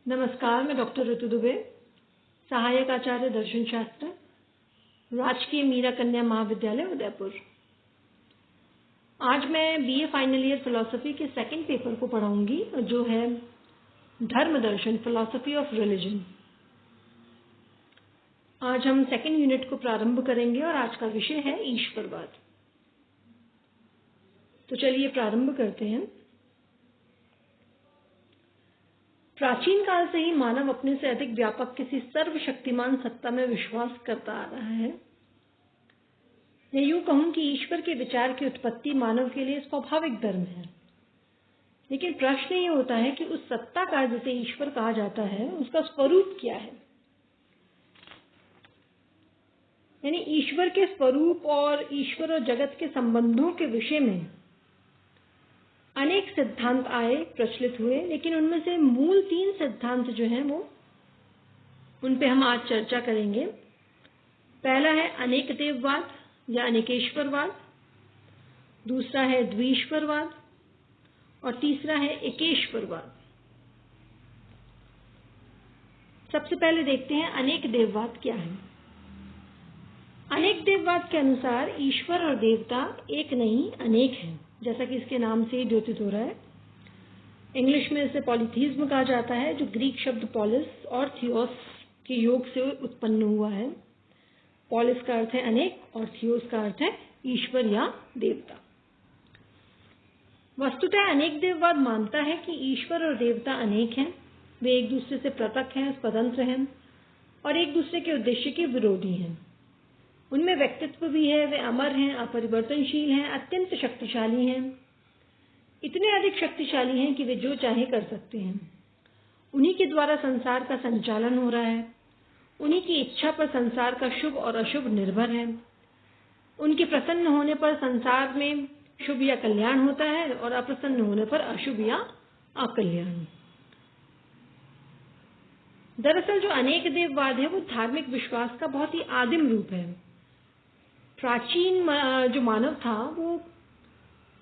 नमस्कार, मैं डॉक्टर ऋतु दुबे, सहायक आचार्य दर्शन शास्त्र, राजकीय मीरा कन्या महाविद्यालय उदयपुर। आज मैं बीए फाइनल ईयर फिलॉसफी के सेकंड पेपर को पढ़ाऊंगी जो है धर्म दर्शन, फिलॉसफी ऑफ रिलीजन। आज हम सेकंड यूनिट को प्रारंभ करेंगे और आज का विषय है ईश्वरवाद। तो चलिए प्रारंभ करते हैं। प्राचीन काल से ही मानव अपने से अधिक व्यापक किसी सर्वशक्तिमान सत्ता में विश्वास करता आ रहा है। मैं यूं कहूं कि ईश्वर के विचार की उत्पत्ति मानव के लिए स्वाभाविक धर्म है। लेकिन प्रश्न ये होता है कि उस सत्ता का जिसे ईश्वर कहा जाता है उसका स्वरूप क्या है। यानी ईश्वर के स्वरूप और ईश्वर और जगत के संबंधों के विषय में अनेक सिद्धांत आए, प्रचलित हुए, लेकिन उनमें से मूल 3 सिद्धांत जो हैं वो उन पे हम आज चर्चा करेंगे। पहला है अनेक देववाद या अनेकेश्वरवाद, दूसरा है द्विईश्वरवाद और तीसरा है एकेश्वरवाद। सबसे पहले देखते हैं अनेक देववाद क्या है। अनेक देववाद के अनुसार ईश्वर और देवता एक नहीं अनेक हैं, जैसा कि इसके नाम से ही द्योतित हो रहा है। इंग्लिश में इसे पॉलीथीज्म कहा जाता है, जो ग्रीक शब्द पॉलिस और थियोस के योग से उत्पन्न हुआ है। पॉलिस का अर्थ है अनेक और थियोस का अर्थ है ईश्वर या देवता। वस्तुतः अनेक देववाद मानता है कि ईश्वर और देवता अनेक हैं, वे एक दूसरे से पृथक हैं, स्वतंत्र हैं और एक दूसरे के उद्देश्य के विरोधी हैं। उनमें व्यक्तित्व भी है, वे अमर हैं, अपरिवर्तनशील हैं, अत्यंत शक्तिशाली हैं, इतने अधिक शक्तिशाली हैं कि वे जो चाहे कर सकते हैं। उन्हीं के द्वारा संसार का संचालन हो रहा है, उन्हीं की इच्छा पर संसार का शुभ और अशुभ निर्भर है। उनके प्रसन्न होने पर संसार में शुभ या कल्याण होता है और अप्रसन्न होने पर अशुभ या अकल्याण। दरअसल जो अनेक देववाद है वो धार्मिक विश्वास का बहुत ही आदिम रूप है। प्राचीन जो मानव था वो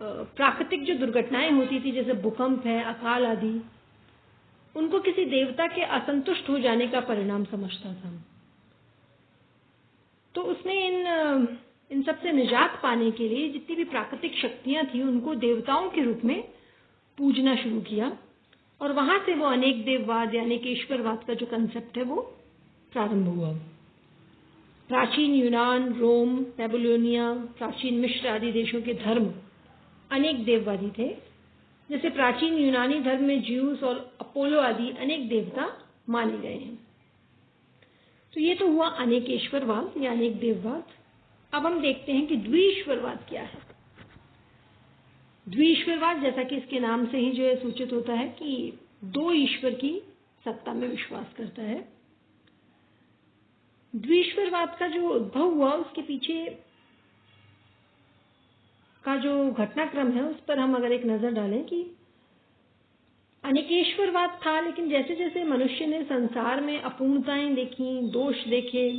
प्राकृतिक जो दुर्घटनाएं होती थी, जैसे भूकंप है, अकाल आदि, उनको किसी देवता के असंतुष्ट हो जाने का परिणाम समझता था। तो उसने इन सब से निजात पाने के लिए जितनी भी प्राकृतिक शक्तियां थी उनको देवताओं के रूप में पूजना शुरू किया और वहां से वो अनेक देववाद या अनेकेश्वरवाद का जो कंसेप्ट है वो प्रारंभ हुआ। प्राचीन यूनान, रोम, बेबीलोनिया, प्राचीन मिस्र आदि देशों के धर्म अनेक देववादी थे। जैसे प्राचीन यूनानी धर्म में ज्यूस और अपोलो आदि अनेक देवता माने गए हैं। तो ये तो हुआ अनेकेश्वरवाद या अनेक देववाद। अब हम देखते हैं कि द्विईश्वरवाद क्या है। द्विईश्वरवाद, जैसा कि इसके नाम से ही जो है सूचित होता है कि 2 ईश्वर की सत्ता में विश्वास करता है। द्विईश्वरवाद का जो उद्भव हुआ उसके पीछे का जो घटनाक्रम है उस पर हम अगर एक नजर डालें कि अनेकेश्वरवाद था, लेकिन जैसे जैसे मनुष्य ने संसार में अपूर्णताएं देखी, दोष देखे,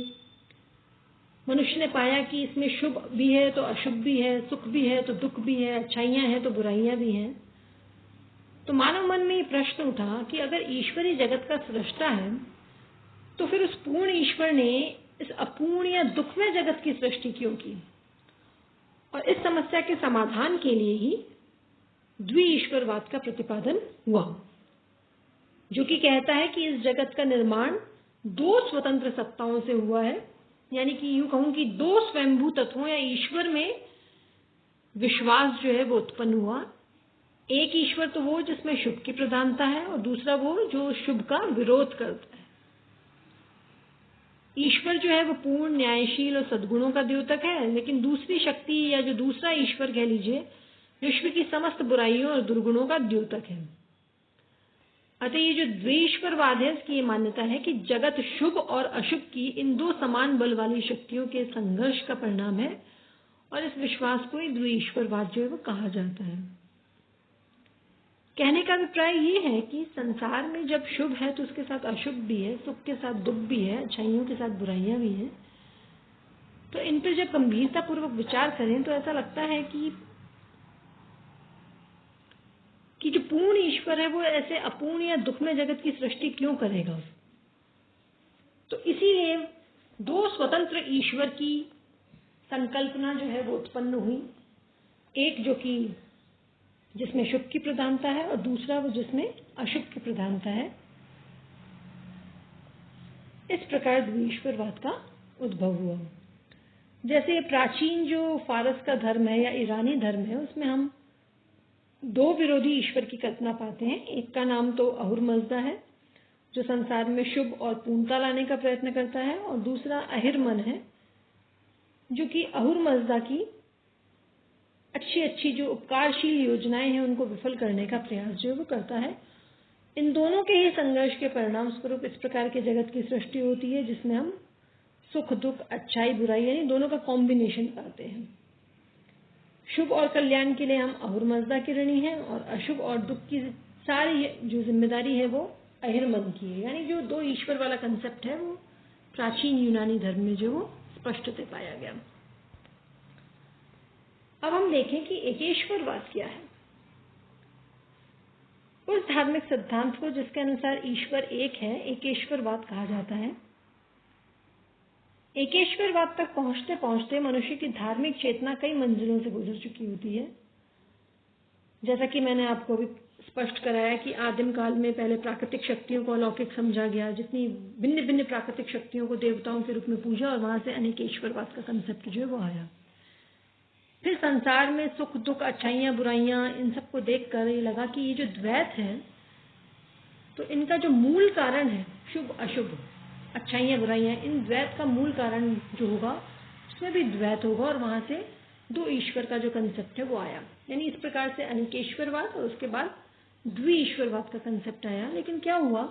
मनुष्य ने पाया कि इसमें शुभ भी है तो अशुभ भी है, सुख भी है तो दुख भी है, अच्छाइयां हैं तो बुराइयां भी हैं। तो मानव मन में ये प्रश्न उठा कि अगर ईश्वर ही जगत का सृष्टा है तो फिर उस पूर्ण ईश्वर ने इस अपूर्ण या दुखमय जगत की सृष्टि क्यों की। और इस समस्या के समाधान के लिए ही द्विईश्वरवाद का प्रतिपादन हुआ, जो कि कहता है कि इस जगत का निर्माण 2 स्वतंत्र सत्ताओं से हुआ है। यानी कि यूं कहूं कि 2 स्वयंभू तत्वों या ईश्वर में विश्वास जो है वो उत्पन्न हुआ। एक ईश्वर तो वो जिसमें शुभ की प्रधानता है और दूसरा वो जो शुभ का विरोध करता है। ईश्वर जो है वो पूर्ण, न्यायशील और सद्गुणों का द्योतक है, लेकिन दूसरी शक्ति या जो दूसरा ईश्वर कह लीजिए विश्व की समस्त बुराइयों और दुर्गुणों का द्योतक है। अतः ये जो द्विईश्वरवाद है इसकी ये मान्यता है कि जगत शुभ और अशुभ की इन 2 समान बल वाली शक्तियों के संघर्ष का परिणाम है और इस विश्वास को ही द्विईश्वरवाद जो है वो कहा जाता है। कहने का अभिप्राय ये है कि संसार में जब शुभ है तो उसके साथ अशुभ भी है, सुख के साथ दुख भी है, अच्छाइयों के साथ बुराइयां भी हैं। तो इन पर जब गंभीरता पूर्वक विचार करें तो ऐसा लगता है कि जो पूर्ण ईश्वर है वो ऐसे अपूर्ण या दुखमय जगत की सृष्टि क्यों करेगा? तो इसीलिए दो स्वतंत्र ईश्वर की संकल्पना जो है वो उत्पन्न हुई, एक जो कि जिसमें शुभ की प्रधानता है और दूसरा वो जिसमें अशुभ की प्रधानता है। इस प्रकार द्विईश्वरवाद का उद्भव हुआ। जैसे प्राचीन जो फारस का धर्म है या ईरानी धर्म है, उसमें हम दो विरोधी ईश्वर की कल्पना पाते हैं। एक का नाम तो अहुरमज़दा है जो संसार में शुभ और पूर्णता लाने का प्रयत्न करता है, और दूसरा अहिरमन है जो कि अहुरमज़दा की अच्छी अच्छी जो उपकारशील योजनाएं हैं उनको विफल करने का प्रयास जो वो करता है। इन दोनों के ही संघर्ष के परिणाम स्वरूप इस प्रकार के जगत की सृष्टि होती है जिसमें हम सुख दुख, अच्छाई बुराई यानी दोनों का कॉम्बिनेशन पाते हैं। शुभ और कल्याण के लिए हम अहुरमज़दा के ऋणी हैं और अशुभ और दुख की सारी जो जिम्मेदारी है वो अहिरमन की है। यानी जो दो ईश्वर वाला कंसेप्ट है वो प्राचीन यूनानी धर्म में जो वो स्पष्टतः पाया गया। अब हम देखें कि एकेश्वरवाद क्या है। उस धार्मिक सिद्धांत को जिसके अनुसार ईश्वर एक है एकेश्वरवाद कहा जाता है। एकेश्वरवाद तक पहुंचते पहुंचते मनुष्य की धार्मिक चेतना कई मंजिलों से गुजर चुकी होती है। जैसा कि मैंने आपको अभी स्पष्ट कराया कि आदिम काल में पहले प्राकृतिक शक्तियों को अलौकिक समझा गया, जितनी भिन्न भिन्न प्राकृतिक शक्तियों को देवताओं के रूप में पूजा, और वहां से अनेकेश्वरवाद का कंसेप्ट जो है वो आया। फिर संसार में सुख दुख, अच्छाइयाँ बुराइयाँ, इन सबको देख कर ये लगा कि ये जो द्वैत है तो इनका जो मूल कारण है शुभ अशुभ, अच्छाइयाँ बुराइयाँ, इन द्वैत का मूल कारण जो होगा उसमें भी द्वैत होगा, और वहां से दो ईश्वर का जो कंसेप्ट है वो आया। यानी इस प्रकार से अनेकेश्वरवाद और उसके बाद द्विईश्वरवाद का कंसेप्ट आया। लेकिन क्या हुआ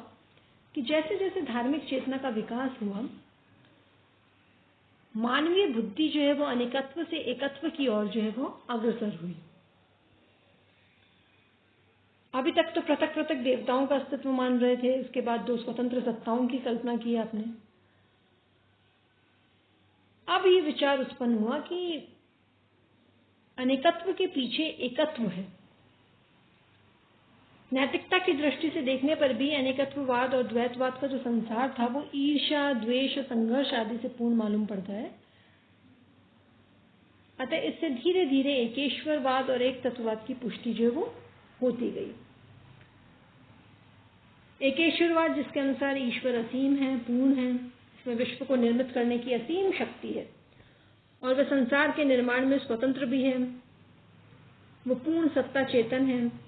कि जैसे जैसे धार्मिक चेतना का विकास हुआ, मानवीय बुद्धि जो है वो अनेकत्व से एकत्व की ओर जो है वो अग्रसर हुई। अभी तक तो पृथक पृथक देवताओं का अस्तित्व मान रहे थे, उसके बाद दो स्वतंत्र सत्ताओं की कल्पना की आपने। अब ये विचार उत्पन्न हुआ कि अनेकत्व के पीछे एकत्व है। नैतिकता की दृष्टि से देखने पर भी अनेकत्ववाद और द्वैतवाद का जो संसार था वो ईर्ष्या, द्वेष, संघर्ष आदि से पूर्ण मालूम पड़ता है। अतः इससे धीरे धीरे एकेश्वरवाद और एक तत्ववाद की पुष्टि जो वो होती गई। एकेश्वरवाद जिसके अनुसार ईश्वर असीम है, पूर्ण है, इसमें विश्व को निर्मित करने की असीम शक्ति है और वह संसार के निर्माण में स्वतंत्र भी है, वो पूर्ण सत्ता चेतन है,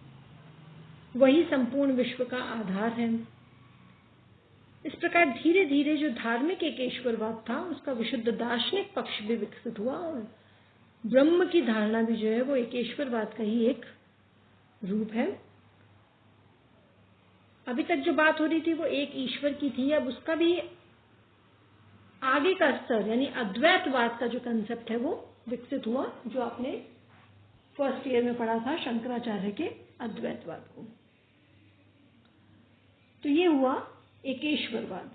वही संपूर्ण विश्व का आधार है। इस प्रकार धीरे धीरे जो धार्मिक एकेश्वरवाद था उसका विशुद्ध दार्शनिक पक्ष भी विकसित हुआ और ब्रह्म की धारणा भी जो है वो एकेश्वरवाद का ही एक रूप है। अभी तक जो बात हो रही थी वो एक ईश्वर की थी, अब उसका भी आगे का स्तर यानी अद्वैतवाद का जो कंसेप्ट है वो विकसित हुआ, जो आपने फर्स्ट ईयर में पढ़ा था शंकराचार्य के अद्वैतवाद को। तो ये हुआ एकेश्वरवाद।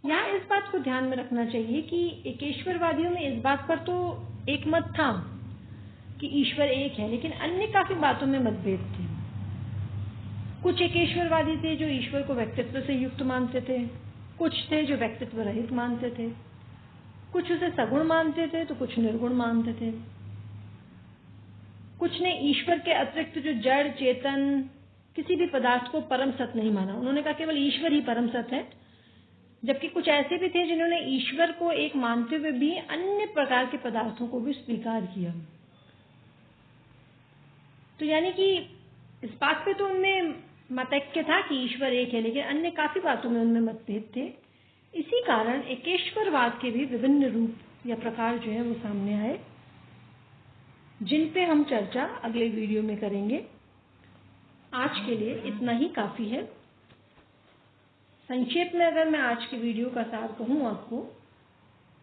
यहाँ इस बात को ध्यान में रखना चाहिए कि एकेश्वरवादियों में इस बात पर तो एक मत था कि ईश्वर एक है, लेकिन अन्य काफी बातों में मतभेद थे। कुछ एकेश्वरवादी थे जो ईश्वर को व्यक्तित्व से युक्त मानते थे, कुछ थे जो व्यक्तित्व रहित मानते थे, कुछ उसे सगुण मानते थे तो कुछ निर्गुण मानते थे। कुछ ने ईश्वर के अतिरिक्त जो जड़ चेतन किसी भी पदार्थ को परम सत्य नहीं माना, उन्होंने कहा केवल ईश्वर ही परम सत्य है। जबकि कुछ ऐसे भी थे जिन्होंने ईश्वर को एक मानते हुए भी अन्य प्रकार के पदार्थों को भी स्वीकार किया। तो यानी कि इस बात पे तो उनमें मतैक्य था कि ईश्वर एक है, लेकिन अन्य काफी बातों में उनमें मतभेद थे। इसी कारण एकेश्वरवाद के भी विभिन्न रूप या प्रकार जो है वो सामने आए, जिन पे हम चर्चा अगले वीडियो में करेंगे। आज के लिए इतना ही काफी है। संक्षेप में अगर मैं आज के वीडियो का सार कहूं आपको,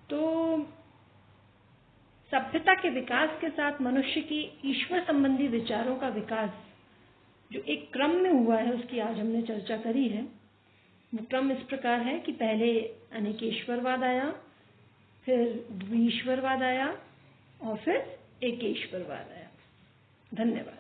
तो सभ्यता के विकास के साथ मनुष्य की ईश्वर संबंधी विचारों का विकास जो एक क्रम में हुआ है उसकी आज हमने चर्चा करी है। वो क्रम इस प्रकार है कि पहले अनेकेश्वरवाद आया, फिर द्विईश्वरवाद आया और फिर एकेश्वरवाद आया। धन्यवाद।